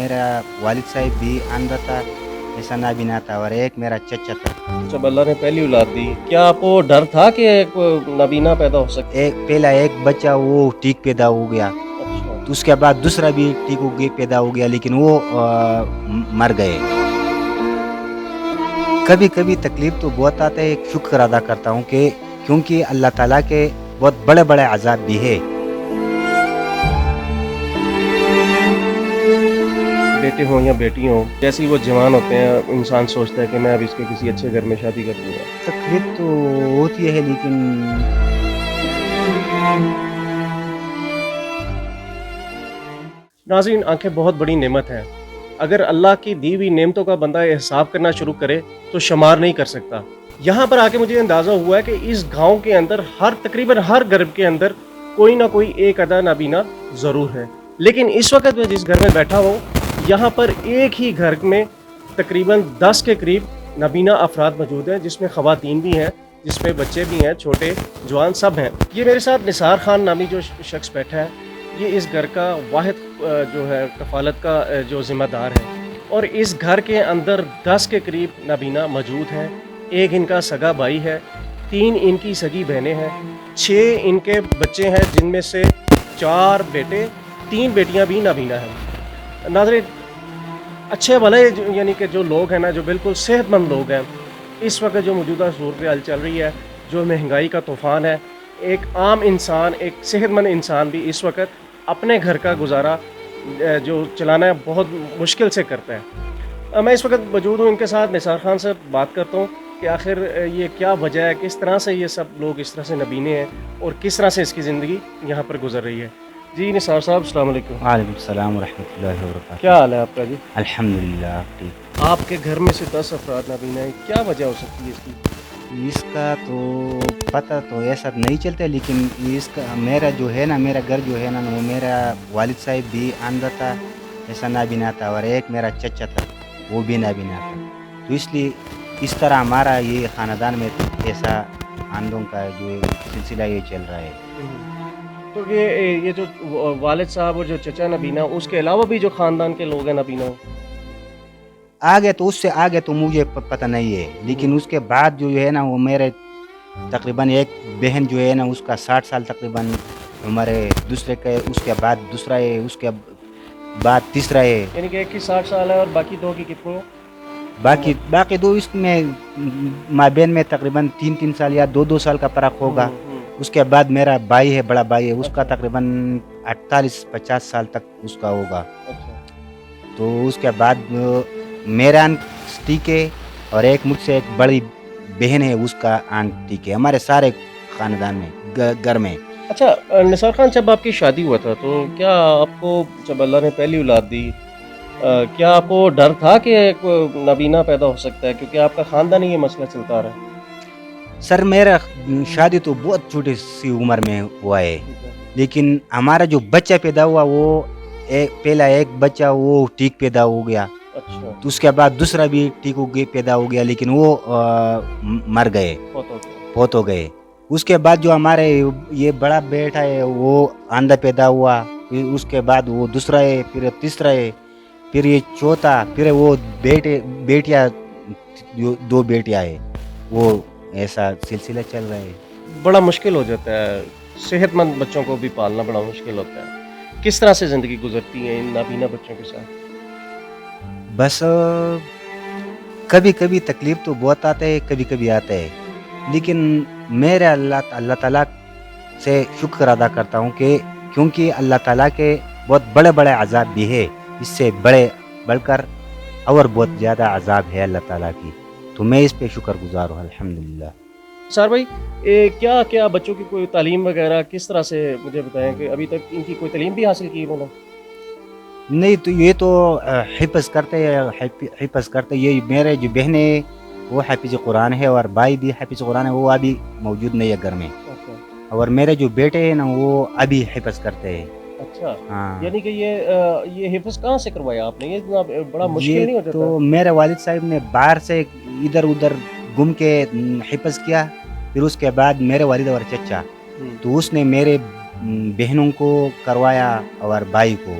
میرا والد صاحب بھی اندھا تھا، ایسا نابینا تھا، اور ایک میرا چچا تھا۔ جب اللہ نے پہلی اولاد دی، کیا آپ کو ڈر تھا کہ ایک نابینا پیدا ہو سکتا؟ پہلا ایک بچہ وہ ٹھیک پیدا ہو گیا، اچھا، تو اس کے بعد دوسرا بھی ٹھیک پیدا ہو گیا، لیکن وہ مر گئے۔ کبھی کبھی تکلیف تو بہت آتا ہے، شکر ادا کرتا ہوں کہ کیونکہ اللہ تعالیٰ کے بہت بڑے بڑے عذاب بھی ہے۔ بیٹے ہوں یا بیٹی ہوں، جیسے ہی وہ جوان ہوتے ہیں انسان سوچتا ہے کہ میں اب اس کے کسی اچھے گھر میں شادی کر دوں گا۔ تکلیف تو ہوتی ہے، لیکن ناظرین، آنکھیں بہت بڑی نعمت ہیں۔ اگر اللہ کی دی ہوئی نعمتوں کا بندہ احساب کرنا شروع کرے تو شمار نہیں کر سکتا۔ یہاں پر آ کے مجھے اندازہ ہوا ہے کہ اس گاؤں کے اندر تقریباً ہر گھر کے اندر کوئی نہ کوئی ایک آدھا نابینا ضرور ہے، لیکن اس وقت میں جس گھر میں بیٹھا ہوں یہاں پر ایک ہی گھر میں تقریباً 10 کے قریب نابینا افراد موجود ہیں، جس میں خواتین بھی ہیں، جس میں بچے بھی ہیں، چھوٹے جوان سب ہیں۔ یہ میرے ساتھ نثار خان نامی جو شخص بیٹھا ہے، یہ اس گھر کا واحد جو ہے کفالت کا جو ذمہ دار ہے، اور اس گھر کے اندر 10 کے قریب نابینا موجود ہیں۔ ایک ان کا سگا بھائی ہے، 3 ان کی سگی بہنیں ہیں، 6 ان کے بچے ہیں، جن میں سے 4 بیٹے، 3 بیٹیاں بھی نابینا ہیں۔ ناظرین، اچھے بھلے یعنی کہ جو لوگ ہیں نا، جو بالکل صحت مند لوگ ہیں، اس وقت جو موجودہ صورتحال چل رہی ہے، جو مہنگائی کا طوفان ہے، ایک عام انسان، ایک صحت مند انسان بھی اس وقت اپنے گھر کا گزارا جو چلانا ہے بہت مشکل سے کرتا ہے۔ میں اس وقت موجود ہوں ان کے ساتھ، نثار خان سے بات کرتا ہوں کہ آخر یہ کیا وجہ ہے، کس طرح سے یہ سب لوگ اس طرح سے نبینے ہیں اور کس طرح سے اس کی زندگی یہاں پر گزر رہی ہے۔ جی نثار صاحب، السلام علیکم۔ وعلیکم السلام ورحمۃ اللہ وبرکاتہ۔ کیا حال ہے آپ کا؟ جی الحمدللہ، آپ ٹھیک؟ آپ کے گھر میں سے 10 افراد نابینا ہیں، کیا وجہ ہو سکتی ہے اس کی؟ اس کا تو پتہ تو ایسا نہیں چلتا، لیکن اس کا میرا جو ہے نا، میرا گھر جو ہے نا، وہ میرا والد صاحب بھی اندھا تھا، ایسا نابینا تھا، اور ایک میرا چچا تھا، وہ بھی نابینا تھا، تو اس لیے اس طرح ہمارا یہ خاندان میں ایسا اندھوں کا جو سلسلہ یہ چل رہا ہے۔ تو یہ جو والد صاحب اور جو چچا نابینا، اس کے علاوہ بھی جو خاندان کے لوگ ہیں نابینا ہو؟ آگے تو اس سے آگے تو مجھے پتہ نہیں ہے، لیکن اس کے بعد جو ہے نا، وہ میرے تقریباً ایک بہن جو ہے نا، اس کا 60 سال تقریباً عمر ہے، دوسرے کے اس کے بعد دوسرا ہے، اس کے بعد تیسرا ہے، یعنی کہ ایک کی 60 سال ہے اور باقی 2 کی کتنی ہے؟ باقی 2 اس میں مابین میں تقریباً 3 سال یا 2 سال کا فرق ہوگا۔ اس کے بعد میرا بھائی ہے، بڑا بھائی ہے، اس کا تقریباً 48-50 سال تک اس کا ہوگا۔ تو اس کے بعد میرا آنٹی کے، اور ایک مجھ سے ایک بڑی بہن ہے، اس کا آنٹی کے، ہمارے سارے خاندان میں گھر میں۔ اچھا نثار خان، جب آپ کی شادی ہوا تھا تو کیا آپ کو، جب اللہ نے پہلی اولاد دی، کیا آپ کو ڈر تھا کہ ایک نابینا پیدا ہو سکتا ہے، کیونکہ آپ کا خاندان ہی یہ مسئلہ چلتا رہا ہے؟ سر، میرا شادی تو بہت چھوٹی سی عمر میں ہوا ہے، لیکن ہمارا جو بچہ پیدا ہوا، وہ پہلا ایک بچہ وہ ٹھیک پیدا ہو گیا، اچھا، تو اس کے بعد دوسرا بھی ٹھیک پیدا ہو گیا، لیکن وہ مر گئے، فوت ہو گئے۔ اس کے بعد جو ہمارے یہ بڑا بیٹا ہے، وہ اندھا پیدا ہوا، پھر اس کے بعد وہ دوسرا ہے، پھر تیسرا ہے، پھر یہ چوتھا، پھر وہ بیٹیاں 2 بیٹیاں ہے، وہ ایسا سلسلہ چل رہا ہے۔ بڑا مشکل ہو جاتا ہے، صحت مند بچوں کو بھی پالنا بڑا مشکل ہوتا ہے۔ کس طرح سے زندگی گزرتی ہے ان نابینا بچوں کے ساتھ؟ بس کبھی کبھی تکلیف تو بہت آتا ہے، کبھی کبھی آتا ہے، لیکن میرے اللہ تعالیٰ سے شکر ادا کرتا ہوں کہ کیونکہ اللہ تعالیٰ کے بہت بڑے بڑے عذاب بھی ہے، اس سے بڑھ کر اور بہت زیادہ عذاب ہے اللہ تعالیٰ کی، تو میں اس پہ شکر گزار ہوں، الحمدللہ۔ سار بھائی، کیا بچوں کی کوئی تعلیم وغیرہ کس طرح سے، مجھے بتائیں کہ ابھی تک ان کی کوئی تعلیم بھی حاصل کی انہوں نے؟ نہیں، تو یہ تو حفظ کرتے یہ میرے جو بہنیں وہ حافظ قرآن ہے، اور بھائی بھی حافظ قرآن ہے، وہ ابھی موجود نہیں ہے گھر میں، اور میرے جو بیٹے ہیں نا، وہ ابھی حفظ کرتے ہیں۔ اچھا، ہاں، یعنی کہ یہ حفظ کہاں سے کروایا آپ نے؟ یہ بڑا مشکل نہیں ہو یہ جاتا؟ تو میرے والد صاحب نے باہر سے ادھر ادھر گھوم کے حفظ کیا، پھر اس کے بعد میرے والد اور چچا، تو اس نے میرے بہنوں کو کروایا اور بھائی کو،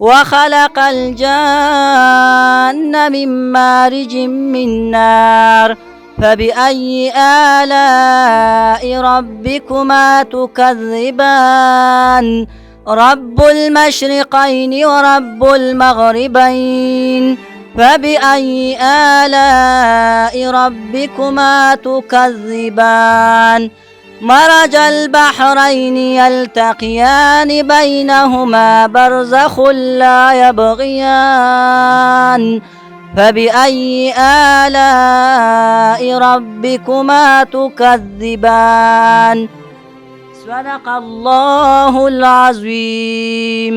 وخلق الجن من مارج من نار فبأي آلاء ربكما تكذبان رب المشرقين ورب المغربين فبأي آلاء ربكما تكذبان مرج البحرين يلتقيان بينهما برزخ لا يبغيان فبأي آلاء ربكما تكذبان صدق الله العظيم